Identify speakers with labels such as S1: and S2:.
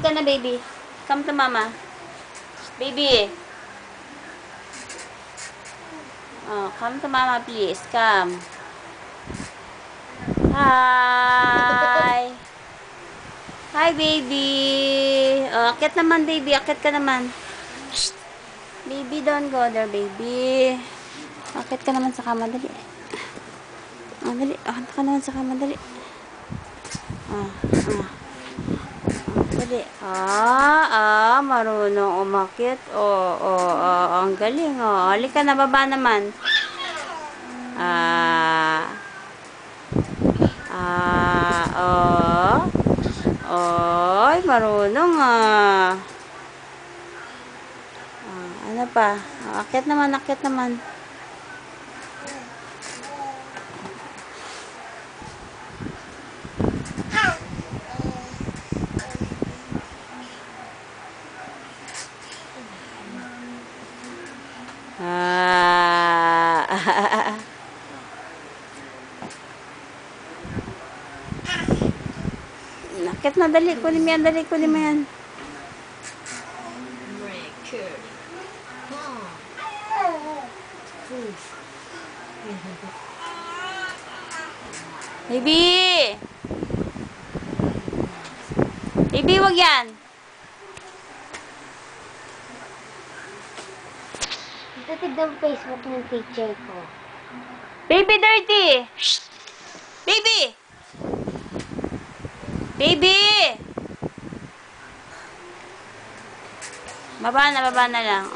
S1: Halika na, baby. Come to mama. Baby. Oh, come to mama, please. Come. Hi. Hi, baby. Oh, akit naman, baby. Akit ka naman. Shh. Baby, don't go there, baby. Akit ka naman sa kama, dali. Oh, dali. Akit ka naman sa kama, dali. Dali. Marunong umakit. Ang galing, oh. Halika na, baba naman. Ay, marunong, ano pa? Akit naman, akit naman. Nakit na, dali. Kunin mo yan, dali. Kunin mo yan. Baby! Baby, wag yan.
S2: Ito tignan mo Facebook ng teacher ko.
S1: Baby, dirty! Shh! Baby! Baby! Baba na lang.